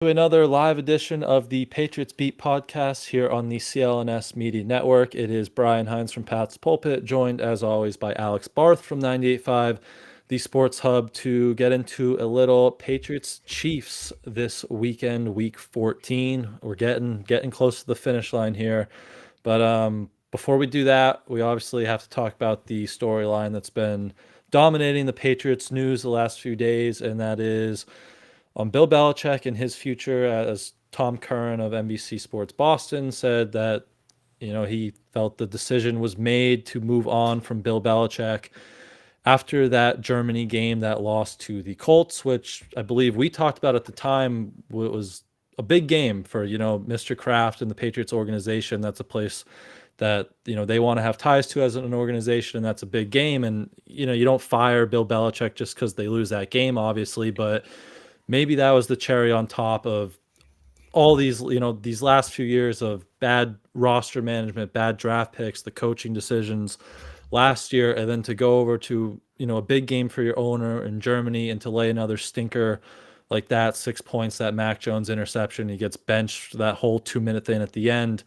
To another live edition of the Patriots Beat Podcast here on the CLNS Media Network. It is Brian Hines from Pat's Pulpit, joined as always by Alex Barth from 98.5, the Sports Hub, to get into a little Patriots Chiefs this weekend, Week 14. We're getting close to the finish line here, but before we do that, we obviously have to talk about the storyline that's been dominating the Patriots news the last few days, and that is on Bill Belichick and his future. As Tom Curran of NBC Sports Boston said that, he felt the decision was made to move on from Bill Belichick after that Germany game that lost to the Colts, which I believe we talked about at the time was a big game for, Mr. Kraft and the Patriots organization. That's a place that, they want to have ties to as an organization, and that's a big game. And, you don't fire Bill Belichick just because they lose that game, obviously, but maybe that was the cherry on top of all these, these last few years of bad roster management, bad draft picks, the coaching decisions last year, and then to go over to, a big game for your owner in Germany and to lay another stinker like that, 6 points, that Mac Jones interception, he gets benched, that whole 2 minute thing at the end.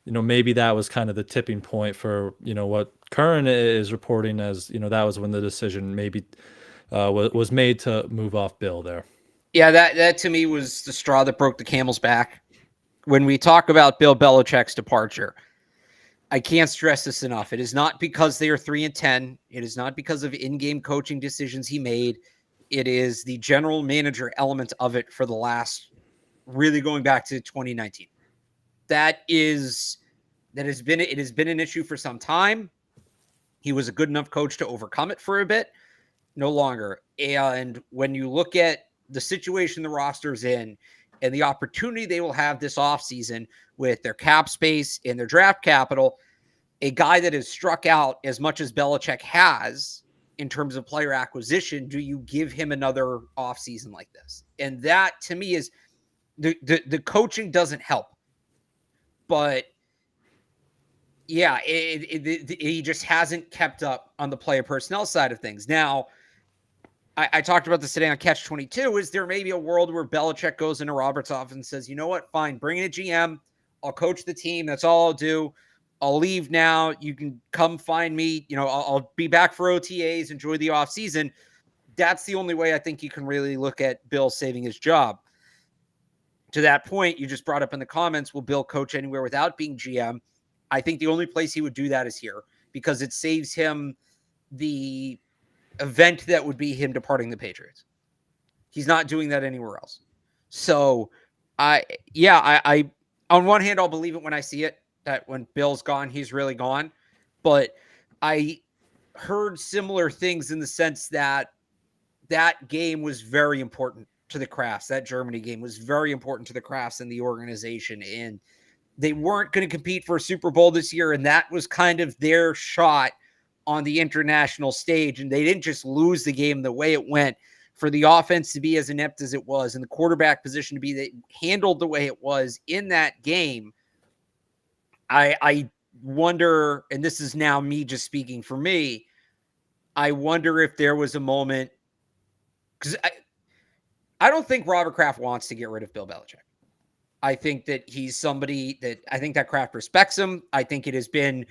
Maybe that was kind of the tipping point for, what Curran is reporting as, that was when the decision maybe was made to move off Bill there. Yeah, that to me was the straw that broke the camel's back. When we talk about Bill Belichick's departure, I can't stress this enough. It is not because they are 3-10. It is not because of in-game coaching decisions he made. It is the general manager element of it for the last, really going back to 2019. It has been an issue for some time. He was a good enough coach to overcome it for a bit. No longer. And when you look at the situation the roster's in and the opportunity they will have this offseason with their cap space and their draft capital, a guy that has struck out as much as Belichick has in terms of player acquisition, do you give him another offseason like this? And that, to me, is the coaching doesn't help. But, yeah, he just hasn't kept up on the player personnel side of things. Now, I talked about this today on Catch 22. Is there maybe a world where Belichick goes into Robert's office and says, you know what, fine, bring in a GM. I'll coach the team. That's all I'll do. I'll leave now. You can come find me. I'll be back for OTAs, enjoy the offseason. That's the only way I think you can really look at Bill saving his job. To that point, you just brought up in the comments, will Bill coach anywhere without being GM? I think the only place he would do that is here because it saves him the event that would be him departing the Patriots. He's not doing that anywhere else. So I on one hand, I'll believe it when I see it, that when Bill's gone, he's really gone. But I heard similar things in the sense that game was very important to the Crafts. That Germany game was very important to the Crafts and the organization. And they weren't going to compete for a Super Bowl this year. And that was kind of their shot on the international stage, and they didn't just lose the game the way it went. For the offense to be as inept as it was and the quarterback position to be handled the way it was in that game, I wonder, and this is now me just speaking for me, I wonder if there was a moment, because I don't think Robert Kraft wants to get rid of Bill Belichick. I think that he's somebody I think that Kraft respects him. I think it has been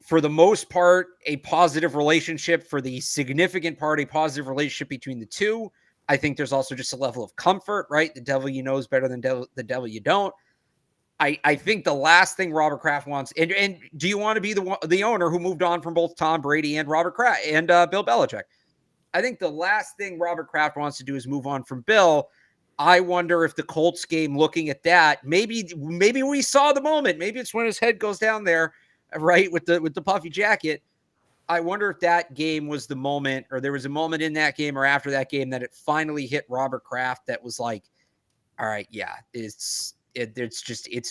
for the most part, a positive relationship. For the significant part, a positive relationship between the two. I think there's also just a level of comfort, right? The devil you know is better than the devil you don't. I think the last thing Robert Kraft wants, and do you want to be the owner who moved on from both Tom Brady and Robert Kraft and Bill Belichick? I think the last thing Robert Kraft wants to do is move on from Bill. I wonder if the Colts game, looking at that, maybe we saw the moment. Maybe it's when his head goes down there, right, with the puffy jacket. I wonder if that game was the moment, or there was a moment in that game or after that game that it finally hit Robert Kraft that was like, all right, yeah, it's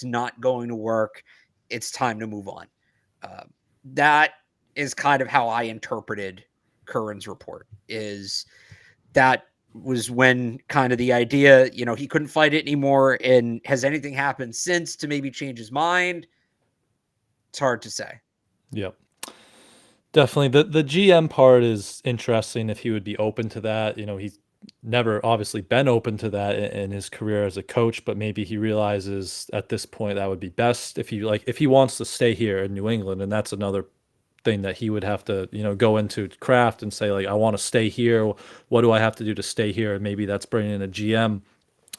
not going to work. It's time to move on. That is kind of how I interpreted Curran's report. Is that was when kind of the idea, he couldn't fight it anymore. And has anything happened since to maybe change his mind? It's hard to say. Yep. Definitely. The GM part is interesting if he would be open to that. He's never obviously been open to that in his career as a coach, but maybe he realizes at this point that would be best if he wants to stay here in New England, and that's another thing that he would have to, go into craft and say, like, I want to stay here. What do I have to do to stay here? And maybe that's bringing in a GM.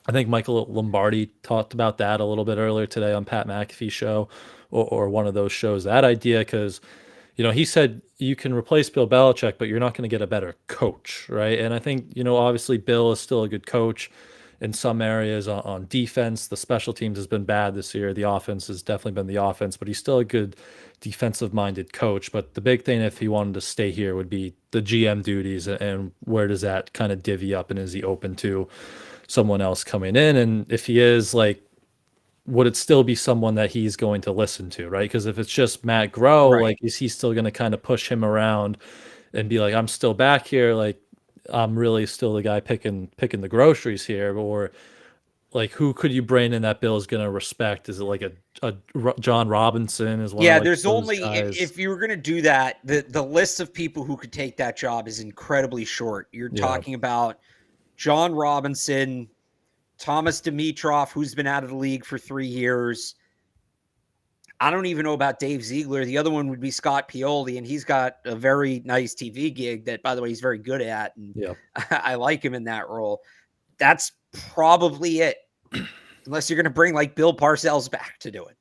I think Michael Lombardi talked about that a little bit earlier today on Pat McAfee's show, or one of those shows. That idea, because he said you can replace Bill Belichick, but you're not going to get a better coach, right? And I think obviously Bill is still a good coach in some areas on defense. The special teams has been bad this year. The offense has definitely been the offense, but he's still a good defensive-minded coach. But the big thing, if he wanted to stay here, would be the GM duties, and where does that kind of divvy up, and is he open to someone else coming in? And if he is, like, would it still be someone that he's going to listen to, right? Because if it's just Matt Groh, Right. like, is he still going to kind of push him around and be like, I'm still back here, like, I'm really still the guy picking the groceries here? Or, like, who could you bring in that Bill is going to respect? Is it like a John Robinson is one of, Yeah, like, there's those only guys? if you were going to do that, the list of people who could take that job is incredibly short. You're Yeah, talking about John Robinson, Thomas Dimitroff, who's been out of the league for 3 years. I don't even know about Dave Ziegler. The other one would be Scott Pioli, and he's got a very nice TV gig that, by the way, he's very good at, and yeah, I like him in that role. That's probably it, unless you're going to bring like Bill Parcells back to do it.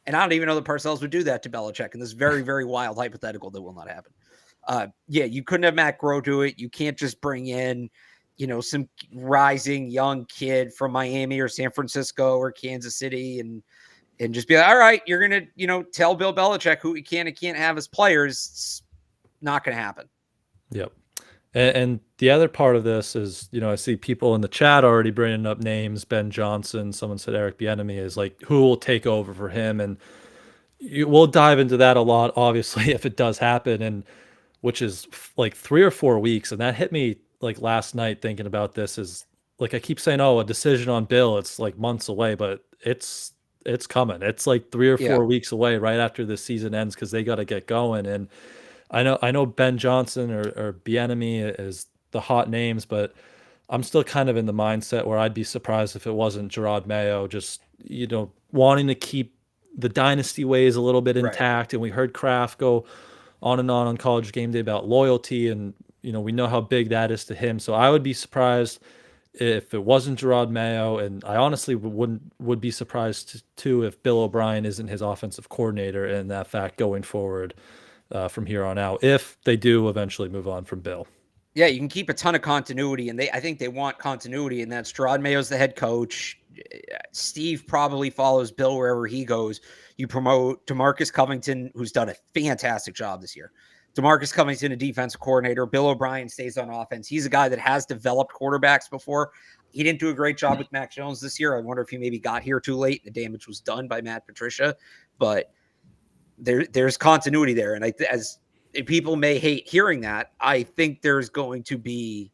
And I don't even know that Parcells would do that to Belichick in this very, very wild hypothetical that will not happen. Yeah, you couldn't have Matt Groh do it. You can't just bring in, some rising young kid from Miami or San Francisco or Kansas City and just be like, all right, you're going to, tell Bill Belichick who he can and can't have as players. It's not going to happen. yep. And the other part of this is, I see people in the chat already bringing up names. Ben Johnson, someone said Eric Bieniemy, is like, who will take over for him? And we'll dive into that a lot, obviously, if it does happen, and which is like 3 or 4 weeks. And that hit me like last night thinking about this. Is like, I keep saying, oh, a decision on Bill, it's like months away, but it's coming. It's like 3 or 4 weeks away, right after the season ends, because they got to get going. And I know Ben Johnson or Bieniemy is the hot names, but I'm still kind of in the mindset where I'd be surprised if it wasn't Gerard Mayo, just wanting to keep the dynasty ways a little bit Right. intact. And we heard Kraft go on and on College Game Day about loyalty, and we know how big that is to him. So I would be surprised if it wasn't Gerard Mayo, and I honestly would be surprised too if Bill O'Brien isn't his offensive coordinator, and that fact going forward from here on out, if they do eventually move on from Bill. Yeah, you can keep a ton of continuity, and I think they want continuity, and that's Gerard Mayo's the head coach. Steve probably follows Bill wherever he goes. You promote DeMarcus Covington, who's done a fantastic job this year. DeMarcus Covington, a defensive coordinator. Bill O'Brien stays on offense. He's a guy that has developed quarterbacks before. He didn't do a great job with Mac Jones this year. I wonder if he maybe got here too late. The damage was done by Matt Patricia, but there's continuity there. And as people may hate hearing that, I think they're going to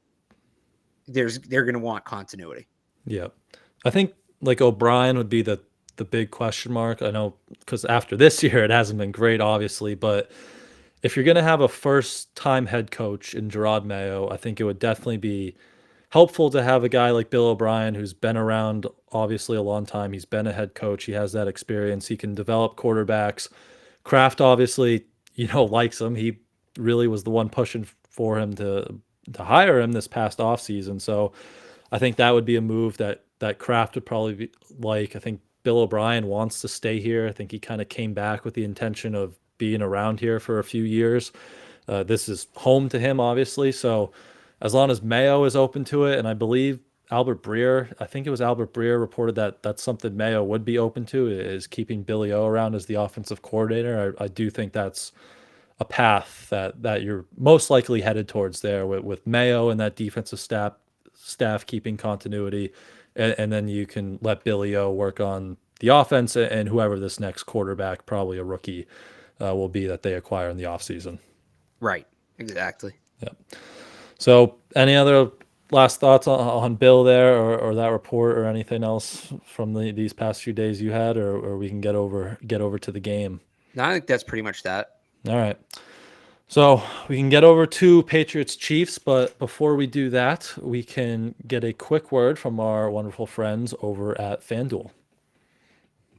want continuity. Yeah, I think like O'Brien would be the big question mark. I know, because after this year it hasn't been great, obviously, but if you're going to have a first time head coach in Gerard Mayo, I think it would definitely be helpful to have a guy like Bill O'Brien, who's been around obviously a long time. He's been a head coach. He has that experience. He can develop quarterbacks. Kraft obviously, likes him. He really was the one pushing for him to hire him this past offseason. So I think that would be a move that Kraft would probably be like. I think Bill O'Brien wants to stay here. I think he kind of came back with the intention of being around here for a few years. This is home to him, obviously. So as long as Mayo is open to it, and I believe Albert Breer, I think it was Albert Breer reported that that's something Mayo would be open to, is keeping Billy O around as the offensive coordinator. I do think that's a path that you're most likely headed towards there with Mayo and that defensive staff keeping continuity, and then you can let Billy O work on the offense, and whoever this next quarterback, probably a rookie, will be that they acquire in the offseason. Right. Exactly. Yeah. So any other last thoughts on Bill there, or that report, or anything else from these past few days you had, or we can get over to the game? No, I think that's pretty much that. All right. So we can get over to Patriots Chiefs, but before we do that, we can get a quick word from our wonderful friends over at FanDuel.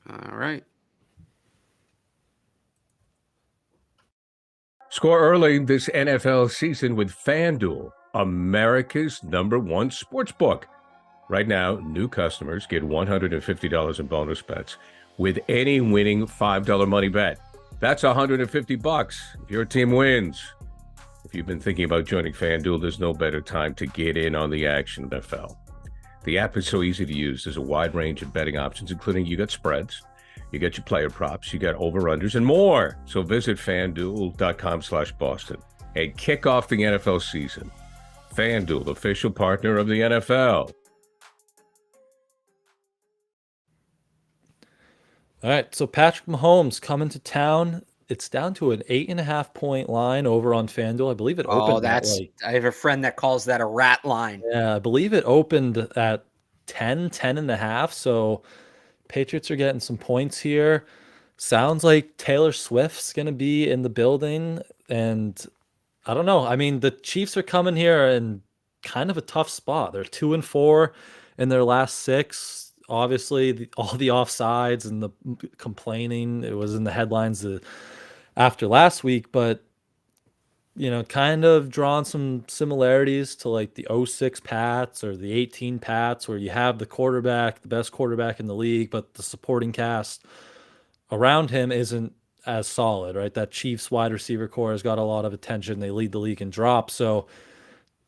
All right. Score early this NFL season with FanDuel, America's #1 sportsbook. Right now, new customers get $150 in bonus bets with any winning $5 money bet. That's $150 if your team wins. If you've been thinking about joining FanDuel, there's no better time to get in on the action, NFL. The app is so easy to use. There's a wide range of betting options, including you got spreads, you get your player props, you got over-unders, and more. So visit FanDuel.com/Boston and kick off the NFL season. FanDuel, official partner of the NFL. All right, so Patrick Mahomes coming to town. It's down to an 8.5-point line over on FanDuel. I believe it opened at I have a friend that calls that a rat line. Yeah, I believe it opened at 10.5. So Patriots are getting some points here. Sounds like Taylor Swift's going to be in the building. And I don't know. I mean, the Chiefs are coming here in kind of a tough spot. They're 2-4 in their last 6. Obviously, all the offsides and the complaining, it was in the headlines after last week, but kind of drawn some similarities to like the '06 Pats or the '18 Pats, where you have the quarterback, the best quarterback in the league, but the supporting cast around him isn't as solid, right? That Chiefs wide receiver core has got a lot of attention. They lead the league in drops. So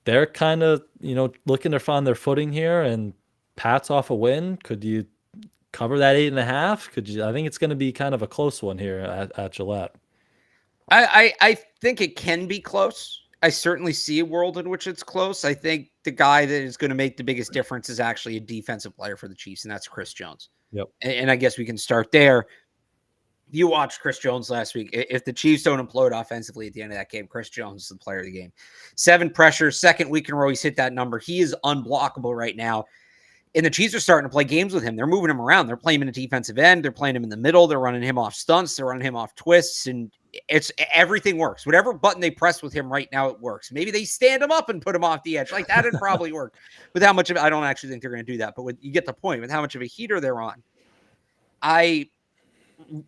they're kind of, looking to find their footing here, and Pats off a win. Could you cover that 8.5? Could you? I think it's going to be kind of a close one here at Gillette. I think it can be close. I certainly see a world in which it's close. I think the guy that is going to make the biggest difference is actually a defensive player for the Chiefs, and that's Chris Jones. Yep. And I guess we can start there. You watched Chris Jones last week. If the Chiefs don't implode offensively at the end of that game, Chris Jones is the player of the game. 7 pressures, second week in a row, he's hit that number. He is unblockable right now. And the Chiefs are starting to play games with him. They're moving him around. They're playing him in the defensive end. They're playing him in the middle. They're running him off stunts. They're running him off twists. And everything works. Whatever button they press with him right now, it works. Maybe they stand him up and put him off the edge. Like that would probably work. With how much of it, I don't actually think they're going to do that. But you get the point with how much of a heater they're on. I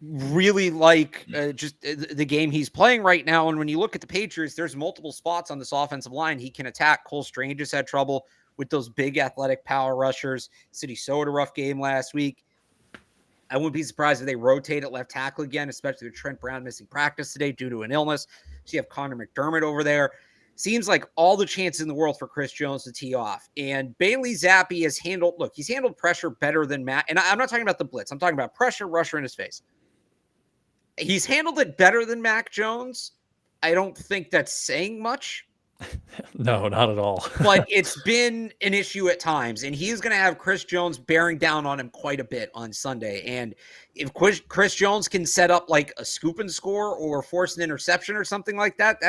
really like just the game he's playing right now. And when you look at the Patriots, there's multiple spots on this offensive line he can attack. Cole Strange has had trouble with those big athletic power rushers. City Soda, rough game last week. I wouldn't be surprised if they rotate at left tackle again, especially with Trent Brown missing practice today due to an illness. So you have Connor McDermott over there. Seems like all the chances in the world for Chris Jones to tee off. And Bailey Zappi has he's handled pressure better than Matt. And I'm not talking about the blitz. I'm talking about pressure, rusher in his face. He's handled it better than Mac Jones. I don't think that's saying much. No, not at all. But it's been an issue at times, and he's going to have Chris Jones bearing down on him quite a bit on Sunday. And if Chris Jones can set up like a scoop and score or force an interception or something like that,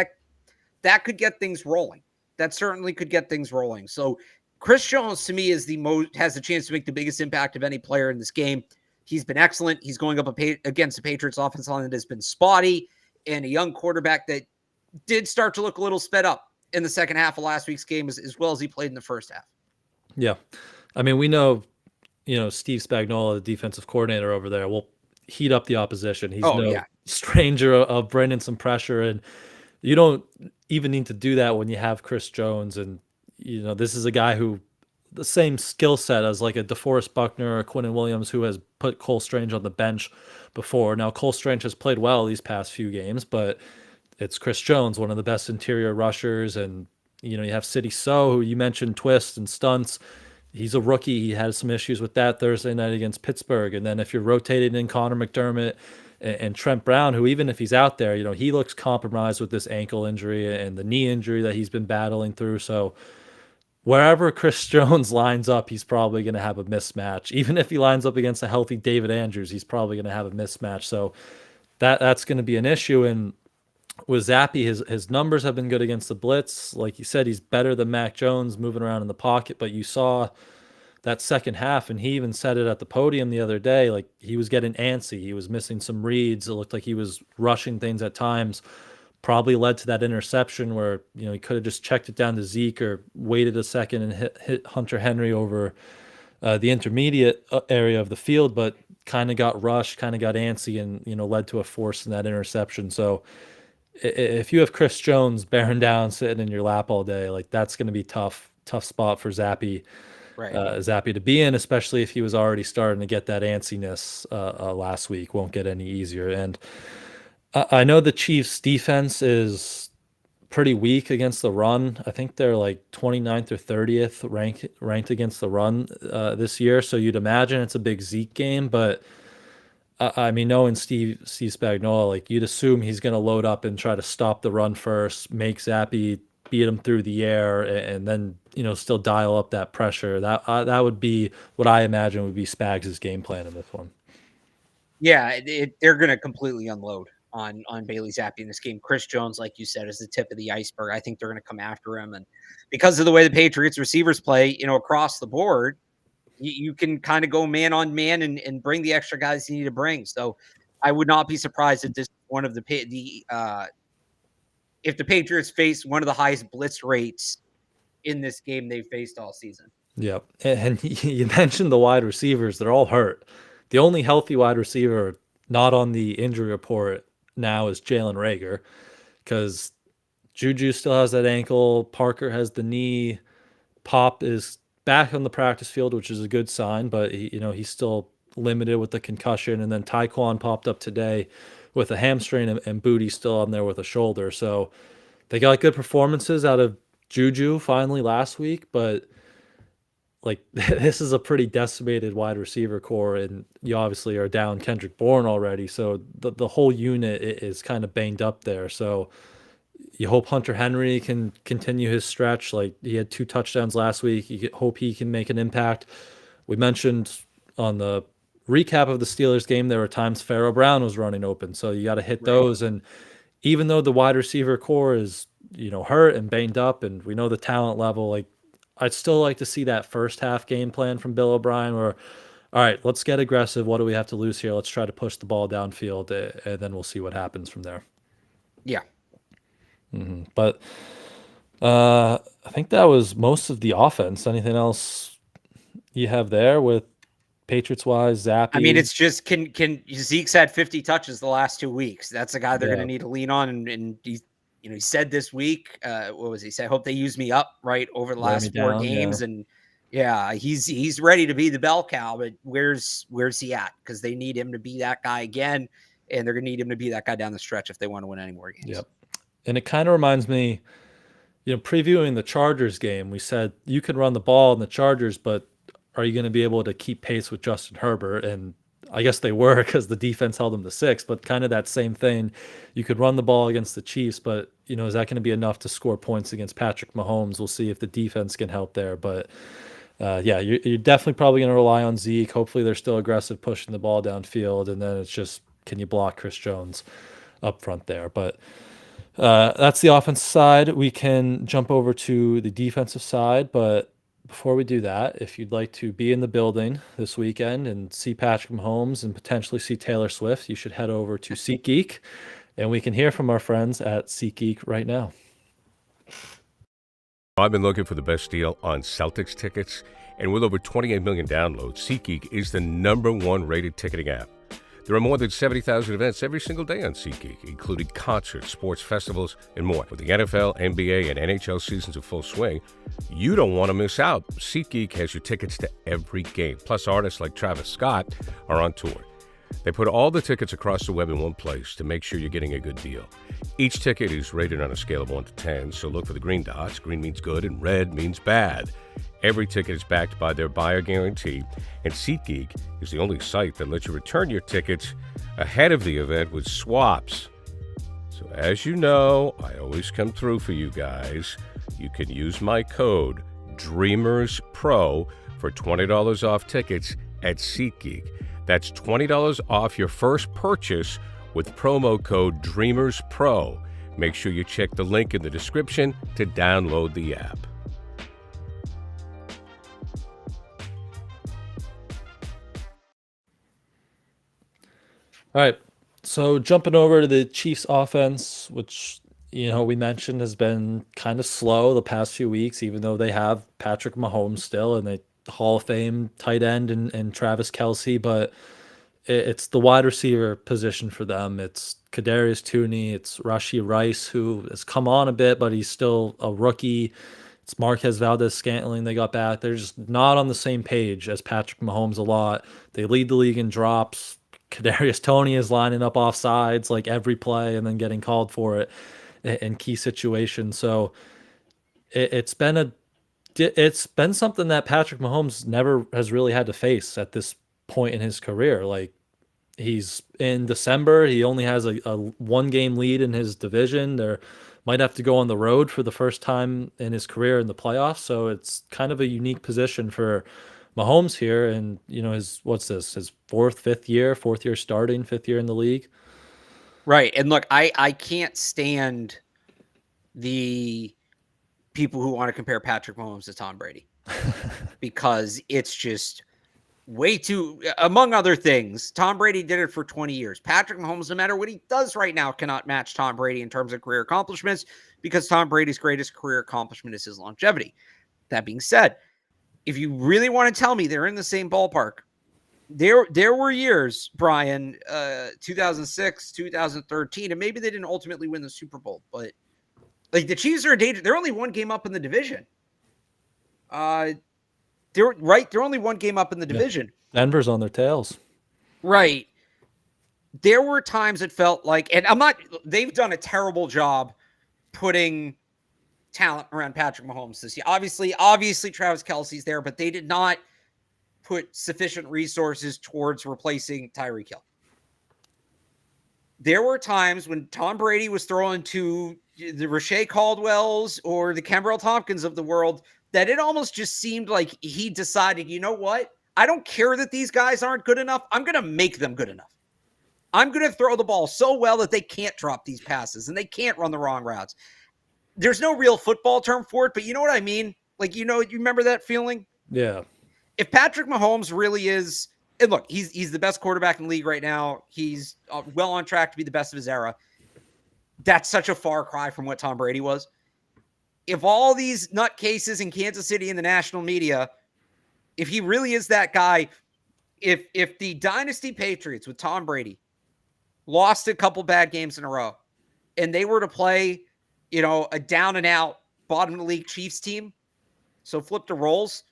that could get things rolling. That certainly could get things rolling. So Chris Jones, to me, has the chance to make the biggest impact of any player in this game. He's been excellent. He's going up against the Patriots offensive line that has been spotty, and a young quarterback that did start to look a little sped up in the second half of last week's game as well as he played in the first half. Yeah. I mean, we know, Steve Spagnuolo, the defensive coordinator over there, will heat up the opposition. He's stranger of bringing some pressure, and you don't even need to do that when you have Chris Jones. And, this is a guy who the same skill set as like a DeForest Buckner or Quinnen Williams, who has put Cole Strange on the bench before. Now, Cole Strange has played well these past few games, but it's Chris Jones, one of the best interior rushers. And, you have City So, who you mentioned twists and stunts. He's a rookie. He had some issues with that Thursday night against Pittsburgh. And then if you're rotating in Connor McDermott and Trent Brown, who even if he's out there, he looks compromised with this ankle injury and the knee injury that he's been battling through. So wherever Chris Jones lines up, he's probably going to have a mismatch. Even if he lines up against a healthy David Andrews, he's probably going to have a mismatch. So that's going to be an issue. And with Zappi, his numbers have been good against the blitz. Like you said, he's better than Mac Jones moving around in the pocket. But you saw that second half, and he even said it at the podium the other day, like he was getting antsy. He was missing some reads. It looked like he was rushing things at times. probably led to that interception where, he could have just checked it down to Zeke or waited a second and hit Hunter Henry over the intermediate area of the field, but kind of got rushed, kind of got antsy, and led to a force in that interception. So if you have Chris Jones bearing down, sitting in your lap all day, like that's going to be tough spot for Zappy, Right. Zappy to be in, especially if he was already starting to get that antsiness last week. Won't get any easier. And I know the Chiefs' defense is pretty weak against the run. I think they're like 29th or 30th ranked against the run this year. So you'd imagine it's a big Zeke game, but I mean, knowing Steve Spagnuolo, like you'd assume he's going to load up and try to stop the run first, make Zappy beat him through the air, and then still dial up that pressure. That would be what I imagine would be Spags' game plan in this one. Yeah, they're going to completely unload on Bailey Zappi in this game. Chris Jones, like you said, is the tip of the iceberg. I think they're going to come after him, and because of the way the Patriots receivers play, across the board, you can kind of go man on man and bring the extra guys you need to bring. So I would not be surprised if this is one of if the Patriots face one of the highest blitz rates in this game they've faced all season. Yep. And you mentioned the wide receivers. They're all hurt. The only healthy wide receiver not on the injury report now is Jalen Reagor, because Juju still has that ankle. Parker has the knee. Pop is back on the practice field, which is a good sign, but he's still limited with the concussion. And then Tyquan popped up today with a hamstring, and Booty's still on there with a shoulder. So they got good performances out of Juju finally last week, but like this is a pretty decimated wide receiver core, and you obviously are down Kendrick Bourne already. So the whole unit is kind of banged up there. So you hope Hunter Henry can continue his stretch. Like he had 2 touchdowns last week. You hope he can make an impact. We mentioned on the recap of the Steelers game, there were times Pharaoh Brown was running open. So you got to hit those. And even though the wide receiver core is, hurt and banged up, and we know the talent level, like I'd still like to see that first half game plan from Bill O'Brien where, all right, let's get aggressive. What do we have to lose here? Let's try to push the ball downfield, and then we'll see what happens from there. Yeah. Mm-hmm. But I think that was most of the offense. Anything else you have there with Patriots-wise, Zappy? I mean, it's just can Zeke's had 50 touches the last 2 weeks. That's a guy they're going to need to lean on, and he said this week, what was he say? I hope they use me up right over the last 4 games, and he's ready to be the bell cow. But where's he at? Because they need him to be that guy again, and they're going to need him to be that guy down the stretch if they want to win any more games. Yep. And it kind of reminds me, previewing the Chargers game, we said you can run the ball in the Chargers, but are you going to be able to keep pace with Justin Herbert? And I guess they were, because the defense held them to 6, but kind of that same thing. You could run the ball against the Chiefs, but, is that going to be enough to score points against Patrick Mahomes? We'll see if the defense can help there. But, you're definitely probably going to rely on Zeke. Hopefully they're still aggressive pushing the ball downfield, and then it's just, can you block Chris Jones up front there? But that's the offensive side. We can jump over to the defensive side, but before we do that, if you'd like to be in the building this weekend and see Patrick Mahomes and potentially see Taylor Swift, you should head over to SeatGeek, and we can hear from our friends at SeatGeek right now. I've been looking for the best deal on Celtics tickets, and with over 28 million downloads, SeatGeek is the #1 rated ticketing app. There are more than 70,000 events every single day on SeatGeek, including concerts, sports festivals, and more. With the NFL, NBA, and NHL seasons in full swing, you don't want to miss out. SeatGeek has your tickets to every game. Plus, artists like Travis Scott are on tour. They put all the tickets across the web in one place to make sure you're getting a good deal. Each ticket is rated on a scale of 1 to 10, so look for the green dots. Green means good, and red means bad. Every ticket is backed by their buyer guarantee, and SeatGeek is the only site that lets you return your tickets ahead of the event with swaps. So as you know, I always come through for you guys. You can use my code DREAMERSPRO for $20 off tickets at SeatGeek. That's $20 off your first purchase with promo code DREAMERSPRO. Make sure you check the link in the description to download the app. All right, so jumping over to the Chiefs offense, which we mentioned has been kind of slow the past few weeks, even though they have Patrick Mahomes still and they Hall of Fame tight end and Travis Kelce, but it's the wide receiver position for them. It's Kadarius Toney, it's Rashee Rice, who has come on a bit, but he's still a rookie. It's Marquez Valdez-Scantling they got back. They're just not on the same page as Patrick Mahomes a lot. They lead the league in drops. Kadarius Toney is lining up off sides like every play and then getting called for it in key situations. So it's been something that Patrick Mahomes never has really had to face at this point in his career. Like he's in December, he only has a 1 game lead in his division. There might have to go on the road for the first time in his career in the playoffs. So it's kind of a unique position for Mahomes here. And his what's this? His fourth year starting, 5th year in the league. Right. And look, I can't stand the people who want to compare Patrick Mahomes to Tom Brady because it's just way too, among other things, Tom Brady did it for 20 years. Patrick Mahomes, no matter what he does right now, cannot match Tom Brady in terms of career accomplishments because Tom Brady's greatest career accomplishment is his longevity. That being said, if you really want to tell me they're in the same ballpark, there were years, Brian, 2006, 2013, and maybe they didn't ultimately win the Super Bowl, but like the Chiefs are they're only 1 game up in the division. They're only 1 game up in the division. Yeah. Denver's on their tails. Right. There were times it felt like, and they've done a terrible job putting talent around Patrick Mahomes this year. Obviously Travis Kelce's there, but they did not put sufficient resources towards replacing Tyreek Hill. There were times when Tom Brady was throwing to the Rashae Caldwells or the Kembrell Tompkins of the world that it almost just seemed like he decided, you know what? I don't care that these guys aren't good enough. I'm going to make them good enough. I'm going to throw the ball so well that they can't drop these passes and they can't run the wrong routes. There's no real football term for it, but you know what I mean? Like, you remember that feeling? Yeah. If Patrick Mahomes really is, and look, he's the best quarterback in the league right now. He's well on track to be the best of his era. That's such a far cry from what Tom Brady was. If all these nutcases in Kansas City and the national media, if he really is that guy, if the dynasty Patriots with Tom Brady lost a couple bad games in a row and they were to play, a down and out bottom of the league Chiefs team, so flip the roles,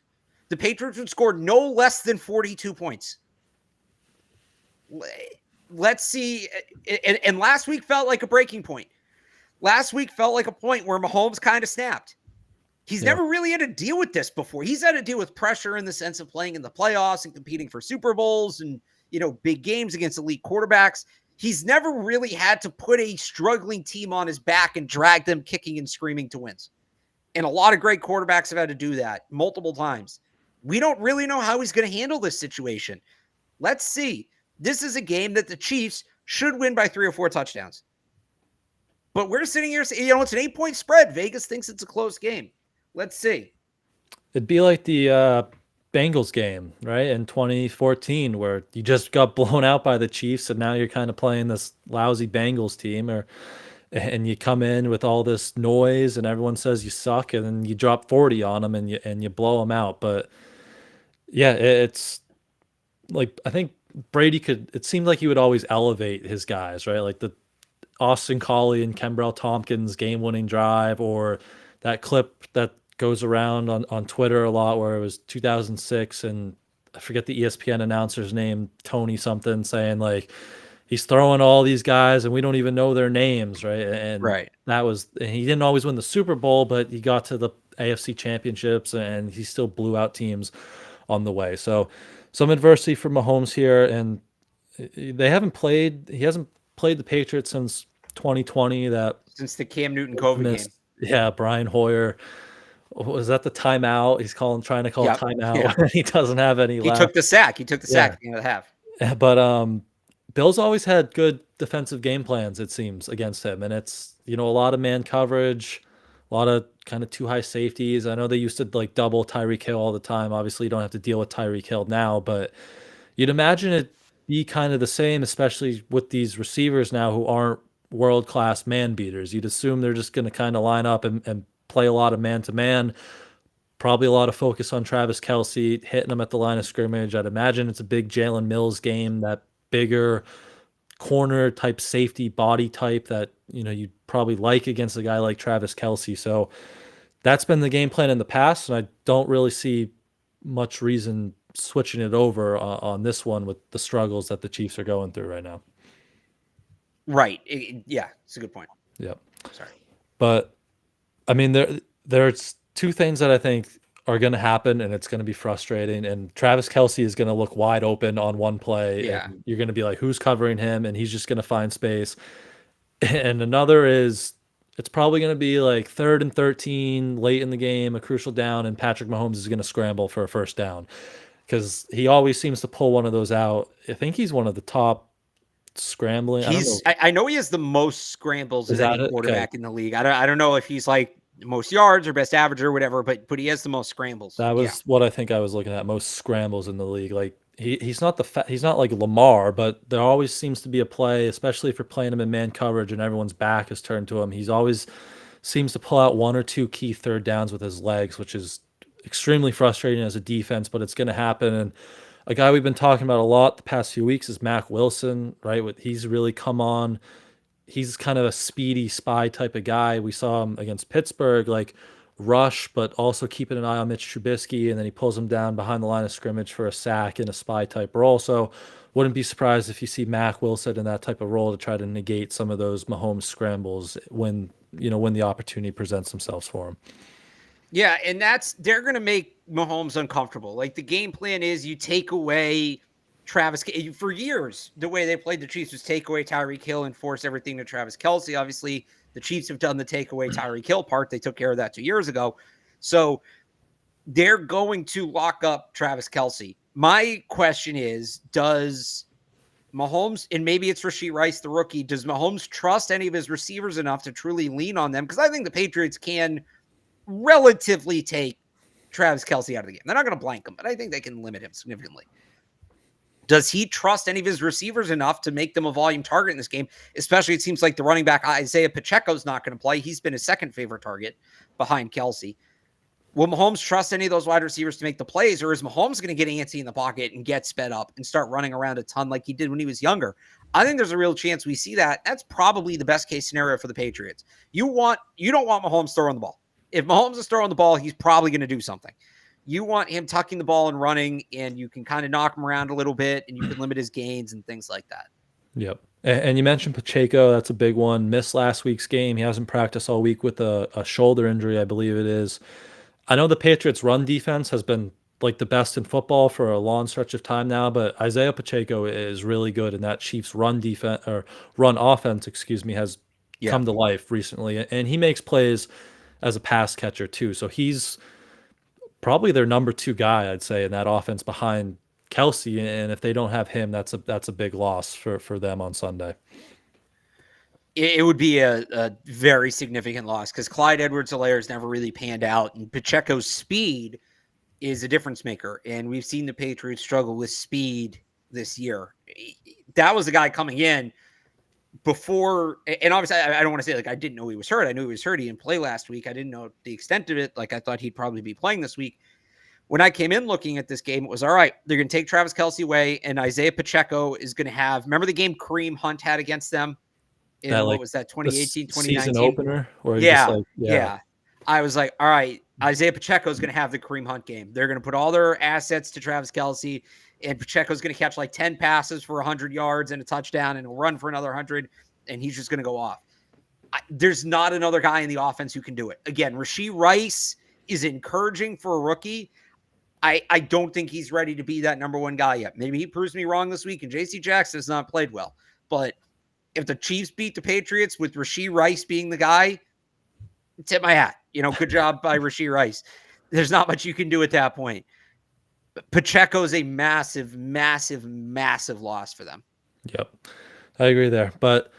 the Patriots would score no less than 42 points. Let's see. And last week felt like a breaking point. Last week felt like a point where Mahomes kind of snapped. He's never really had to deal with this before. He's had to deal with pressure in the sense of playing in the playoffs and competing for Super Bowls and, big games against elite quarterbacks. He's never really had to put a struggling team on his back and drag them kicking and screaming to wins. And a lot of great quarterbacks have had to do that multiple times. We don't really know how he's going to handle this situation. Let's see. This is a game that the Chiefs should win by 3 or 4 touchdowns. But we're sitting here saying, it's an 8-point spread. Vegas thinks it's a close game. Let's see. It'd be like the Bengals game, right, in 2014, where you just got blown out by the Chiefs, and now you're kind of playing this lousy Bengals team, and you come in with all this noise, and everyone says you suck, and then you drop 40 on them, and you blow them out. But yeah, it's like I think Brady it seemed like he would always elevate his guys, right? Like the Austin Collie and Kembrell Tompkins game-winning drive, or that clip that goes around on Twitter a lot where it was 2006 and I forget the ESPN announcer's name, Tony something, saying like he's throwing all these guys and we don't even know their names, right? And and he didn't always win the Super Bowl, but he got to the AFC championships and he still blew out teams on the way. So some adversity for Mahomes here, and he hasn't played the Patriots since 2020, since the Cam Newton COVID game. Yeah, Brian Hoyer. Was that the timeout? He's trying to call a timeout. Yeah. He doesn't have any left. He took the sack. At the end of the half. But Bill's always had good defensive game plans, it seems, against him. And it's, a lot of man coverage, a lot of kind of too high safeties. I know they used to like double Tyreek Hill all the time. Obviously, you don't have to deal with Tyreek Hill now, but you'd imagine it be kind of the same, especially with these receivers now who aren't world-class man beaters. You'd assume they're just going to kind of line up and play a lot of man-to-man. Probably a lot of focus on Travis Kelce, hitting him at the line of scrimmage. I'd imagine it's a big Jalen Mills game, that bigger corner type safety body type that, you'd probably like against a guy like Travis Kelce. So that's been the game plan in the past, and I don't really see much reason switching it over on this one with the struggles that the Chiefs are going through right now. Right. Yeah, it's a good point. Yep. Sorry. But I mean, there's two things that I think are going to happen, and it's going to be frustrating. And Travis Kelce is going to look wide open on one play. Yeah. And you're going to be like, who's covering him? And he's just going to find space. And another is, it's probably going to be like 3rd and 13 late in the game, a crucial down, and Patrick Mahomes is going to scramble for a first down because he always seems to pull one of those out. I think he's one of the top scrambling. I know he has the most scrambles of any quarterback in the league. I don't know if he's like most yards or best average or whatever, but he has the most scrambles. That was what I think I was looking at, most scrambles in the league. Like he's not he's not like Lamar, but there always seems to be a play, especially if you're playing him in man coverage and everyone's back is turned to him. He's always seems to pull out one or two key third downs with his legs, which is extremely frustrating as a defense, but it's going to happen. And a guy we've been talking about a lot the past few weeks is Mac Wilson, right? He's really come on. He's kind of a speedy spy type of guy. We saw him against Pittsburgh, like rush, but also keeping an eye on Mitch Trubisky, and then he pulls him down behind the line of scrimmage for a sack in a spy type role. So wouldn't be surprised if you see Mac Wilson in that type of role to try to negate some of those Mahomes scrambles when the opportunity presents themselves for him. Yeah, and they're going to make Mahomes uncomfortable. Like the game plan is you take away Travis. For years, the way they played the Chiefs was take away Tyreek Hill and force everything to Travis Kelce. Obviously, the Chiefs have done the take away Tyreek Hill part. They took care of that 2 years ago. So they're going to lock up Travis Kelce. My question is, does Mahomes, and maybe it's Rashee Rice, the rookie, does Mahomes trust any of his receivers enough to truly lean on them? Because I think the Patriots can relatively take Travis Kelce out of the game. They're not going to blank him, but I think they can limit him significantly. Does he trust any of his receivers enough to make them a volume target in this game? Especially, it seems like the running back Isaiah Pacheco's not going to play. He's been his second favorite target behind Kelce. Will Mahomes trust any of those wide receivers to make the plays, or is Mahomes going to get antsy in the pocket and get sped up and start running around a ton like he did when he was younger? I think there's a real chance we see that. That's probably the best case scenario for the Patriots. You don't want Mahomes throwing the ball. If Mahomes is throwing the ball, he's probably going to do something. You want him tucking the ball and running, and you can kind of knock him around a little bit, and you can limit his gains and things like that. Yep. And you mentioned Pacheco. That's a big one. Missed last week's game. He hasn't practiced all week with a shoulder injury, I believe it is. I know the Patriots' run defense has been like the best in football for a long stretch of time now, but Isaiah Pacheco is really good, and that Chiefs run offense, has come to life recently, and he makes plays as a pass catcher too. So he's probably their number 2 guy, I'd say, in that offense behind Kelce. And if they don't have him, that's a big loss for them on Sunday. It would be a very significant loss because Clyde Edwards-Helaire has never really panned out, and Pacheco's speed is a difference maker. And we've seen the Patriots struggle with speed this year. That was the guy coming in before, and obviously I don't want to say like I didn't know he was hurt. I knew he was hurt. He didn't play last week. I didn't know the extent of it. Like I thought he'd probably be playing this week. When I came in looking at this game, it was all right. They're going to take Travis Kelce away, and Isaiah Pacheco is going to have. Remember the game Kareem Hunt had against them? In what was that, 2018, 2019? Season opener? Yeah. I was like, all right, Isaiah Pacheco is going to have the Kareem Hunt game. They're going to put all their assets to Travis Kelce, and Pacheco's going to catch like 10 passes for 100 yards and a touchdown, and he'll run for another 100, and he's just going to go off. There's not another guy in the offense who can do it. Again, Rashee Rice is encouraging for a rookie. I don't think he's ready to be that number 1 guy yet. Maybe he proves me wrong this week, and J.C. Jackson has not played well. But if the Chiefs beat the Patriots with Rashee Rice being the guy, tip my hat. Good job by Rashee Rice. There's not much you can do at that point. But Pacheco's a massive, massive, massive loss for them. Yep. I agree there. But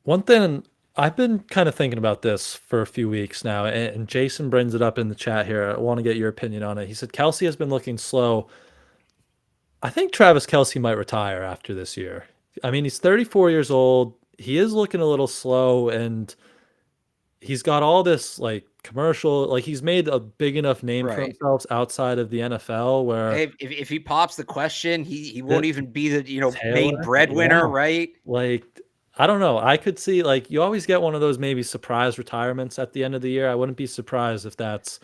one thing, I've been kind of thinking about this for a few weeks now, and Jason brings it up in the chat here. I want to get your opinion on it. He said Kelce has been looking slow. I think Travis Kelce might retire after this year. I mean, he's 34 years old. he is looking a little slow, and he's got all this like commercial, like he's made a big enough name for Right. himself outside of the NFL where Hey, if he pops the question, he that won't even be the main Taylor, breadwinner, yeah. right? Like, I don't know. I could see like you always get one of those maybe surprise retirements at the end of the year. I wouldn't be surprised if that's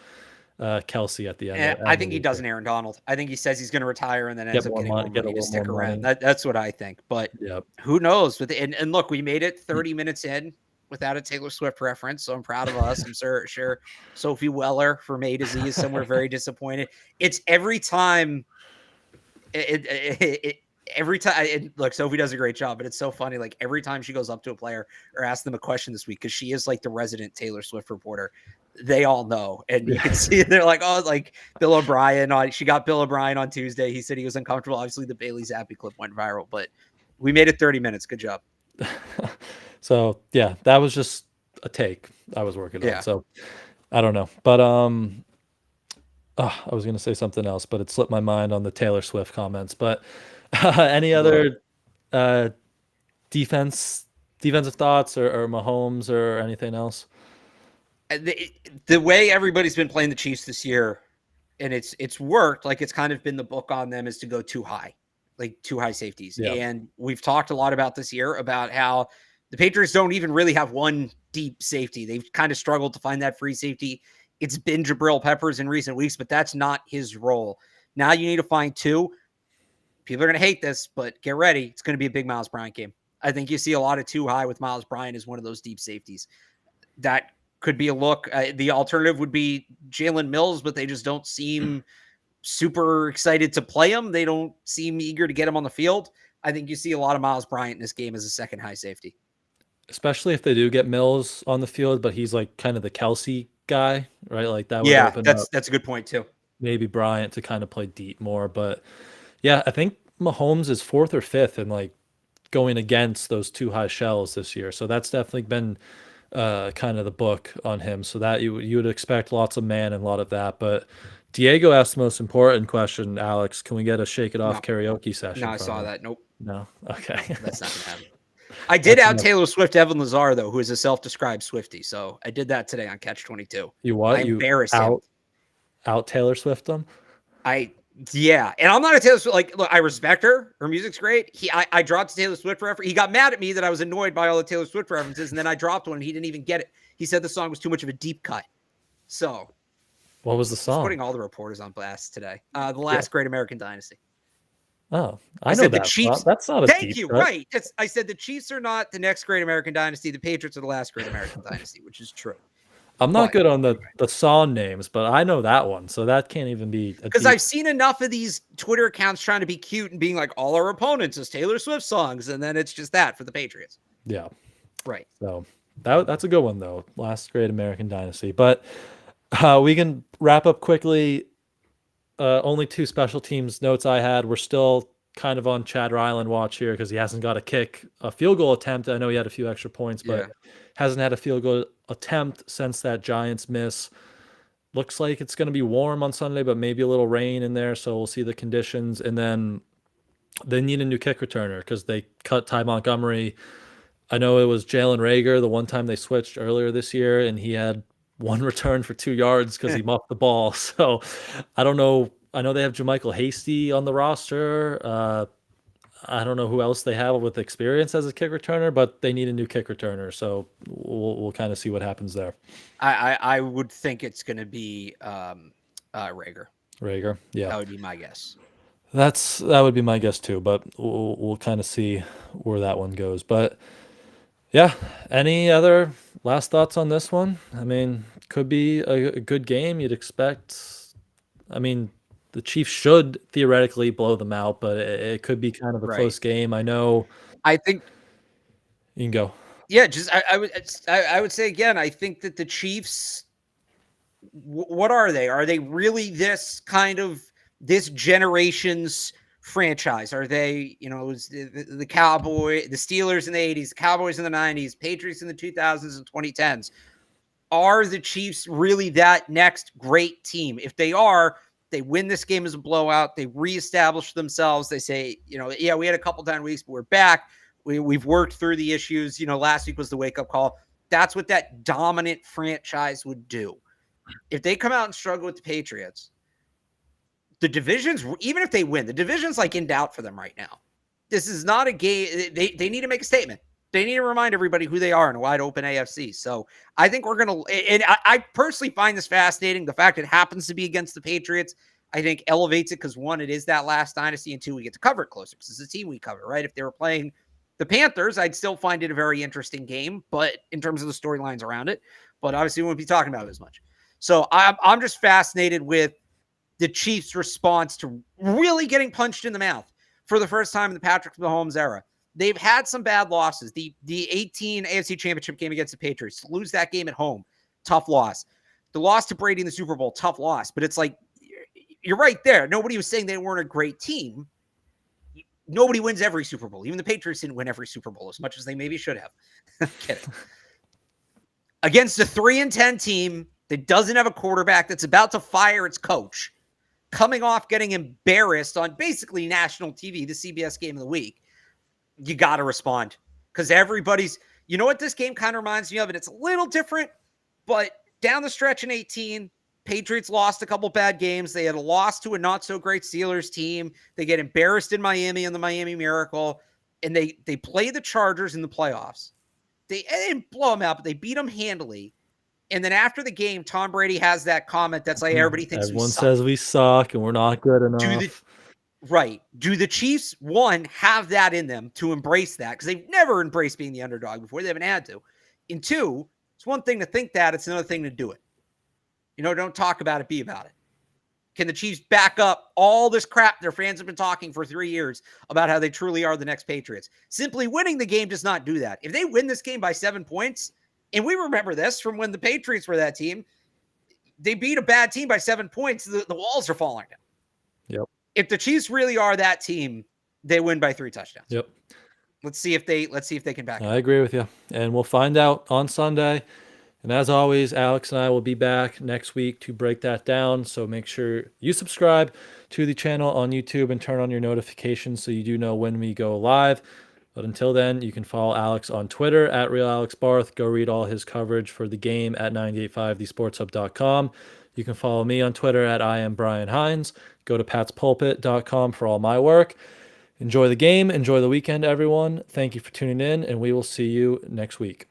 Kelsey at the end I of think the he year. does an Aaron Donald. I think he says he's going to retire and then ends Get up more getting money, more get a money to little more stick around. money. That's what I think. But Yep. who knows? And look, we made it 30 minutes in without a Taylor Swift reference, so I'm proud of us. I'm sure Sophie Weller from A to Z is somewhere very disappointed. It's every time. Every time, look, Sophie does a great job, but it's so funny. Like every time she goes up to a player or asks them a question this week, because she is like the resident Taylor Swift reporter, they all know, and you can see they're like, oh, like Bill O'Brien. She got Bill O'Brien on Tuesday. He said he was uncomfortable. Obviously, the Bailey Zappi clip went viral, but we made it 30 minutes. Good job. So yeah, that was just a take I was working on. So I don't know, but I was gonna say something else, but it slipped my mind on the Taylor Swift comments. But any other defensive thoughts or Mahomes or anything else? The way everybody's been playing the Chiefs this year, and it's worked. Like it's kind of been the book on them is to go too high, like too high safeties. Yeah. And we've talked a lot about this year about how the Patriots don't even really have one deep safety. They've kind of struggled to find that free safety. It's been Jabril Peppers in recent weeks, but that's not his role. Now you need to find two. People are going to hate this, but get ready. It's going to be a big Miles Bryant game. I think you see a lot of too high with Miles Bryant as one of those deep safeties. That could be a look. The alternative would be Jalen Mills, but they just don't seem super excited to play him. They don't seem eager to get him on the field. I think you see a lot of Miles Bryant in this game as a second high safety. Especially if they do get Mills on the field, but he's like kind of the Kelsey guy, right? Like that would open up that's a good point too. maybe Bryant to kind of play deep more. But yeah, I think Mahomes is 4th or 5th in like going against those too high shells this year. So that's definitely been kind of the book on him. So that you would expect lots of man and a lot of that. But Diego asked the most important question, Alex. Can we get a Shake It Off karaoke session? No, I saw that. Nope. No? Okay. No, that's not going to happen. I did out Taylor Swift Evan Lazar, though, who is a self-described Swiftie. So I did that today on Catch 22. You what? I embarrassed him. Out Taylor Swift them? Yeah. And I'm not a Taylor Swift. Like, look, I respect her. Her music's great. I dropped a Taylor Swift reference. He got mad at me that I was annoyed by all the Taylor Swift references. And then I dropped one and he didn't even get it. He said the song was too much of a deep cut. So. What was the song? Putting all the reporters on blast today. The Last Great American Dynasty. Oh, I know that. The Chiefs. That's not a Thank deep you. cut. Right. I said the Chiefs are not the next great American dynasty. The Patriots are the last great American dynasty, which is true. I'm not good on the song names, but I know that one, so that can't even be. Because I've seen enough of these Twitter accounts trying to be cute and being like, all our opponents is Taylor Swift songs, and then it's just that for the Patriots. Yeah. Right. So that's a good one, though. Last great American dynasty. But we can wrap up quickly. Only 2 special teams notes I had. We're still kind of on Chad Ryland watch here because he hasn't got a field goal attempt. I know he had a few extra points, but hasn't had a field goal attempt since that Giants miss. Looks like it's going to be warm on Sunday, but maybe a little rain in there. So we'll see the conditions. And then they need a new kick returner because they cut Ty Montgomery. I know it was Jalen Reagor the one time they switched earlier this year, and he had 1 return for 2 yards because he muffed the ball. So I don't know. I know they have JaMychal Hasty on the roster. I don't know who else they have with experience as a kick returner, but they need a new kick returner. So we'll kind of see what happens there. I would think it's going to be Reagor. Reagor, yeah. That would be my guess. That would be my guess too, but we'll kind of see where that one goes. But yeah, any other last thoughts on this one? I mean, could be a good game. You'd expect. I mean, the Chiefs should theoretically blow them out, but it could be kind of a close game. I know. I think you can go. Yeah, just I would say again, I think that the Chiefs. What are they? Are they really this generation's franchise? Are they, the Cowboy, the Steelers in the 80s, the Cowboys in the 90s, Patriots in the 2000s and 2010s? Are the Chiefs really that next great team? If they are, they win this game as a blowout. They reestablish themselves. They say, we had a couple down weeks, but we're back. We've worked through the issues. Last week was the wake-up call. That's what that dominant franchise would do. If they come out and struggle with the Patriots, the divisions, even if they win, the division's like in doubt for them right now. This is not a game. They need to make a statement. They need to remind everybody who they are in a wide open AFC. So I think we're going to, and I personally find this fascinating. The fact it happens to be against the Patriots, I think elevates it because one, it is that last dynasty, and two, we get to cover it closer because it's a team we cover, right? If they were playing the Panthers, I'd still find it a very interesting game, but in terms of the storylines around it, but obviously we won't be talking about it as much. So I'm just fascinated with the Chiefs' response to really getting punched in the mouth for the first time in the Patrick Mahomes era. They've had some bad losses. The 18 AFC Championship game against the Patriots, to lose that game at home, tough loss. The loss to Brady in the Super Bowl, tough loss. But it's like, you're right there. Nobody was saying they weren't a great team. Nobody wins every Super Bowl. Even the Patriots didn't win every Super Bowl as much as they maybe should have. Kidding. Against a 3-10 team that doesn't have a quarterback, that's about to fire its coach, coming off getting embarrassed on basically national TV, the CBS game of the week, you got to respond because everybody's, you know what this game kind of reminds me of? And it's a little different, but down the stretch in 18, Patriots lost a couple bad games. They had a loss to a not so great Steelers team. They get embarrassed in Miami on the Miami Miracle, and they play the Chargers in the playoffs. They didn't blow them out, but they beat them handily. And then after the game, Tom Brady has that comment that's like, everybody thinks everyone says we suck and we're not good enough. Do the Chiefs, one, have that in them to embrace that? Because they've never embraced being the underdog before. They haven't had to. And two, it's one thing to think that. It's another thing to do it. Don't talk about it, be about it. Can the Chiefs back up all this crap their fans have been talking for 3 years about how they truly are the next Patriots? Simply winning the game does not do that. If they win this game by 7 points, and we remember this from when the Patriots were that team, they beat a bad team by 7 points, the walls are falling down. Yep. If the Chiefs really are that team, they win by 3 touchdowns. Yep. Let's see if they can back it. I agree with you. And we'll find out on Sunday. And as always, Alex and I will be back next week to break that down. So make sure you subscribe to the channel on YouTube and turn on your notifications so you do know when we go live. But until then, you can follow Alex on Twitter at RealAlexBarth. Go read all his coverage for the game at 985thesportshub.com. You can follow me on Twitter at I am Brian Hines. Go to patspulpit.com for all my work. Enjoy the game. Enjoy the weekend, everyone. Thank you for tuning in, and we will see you next week.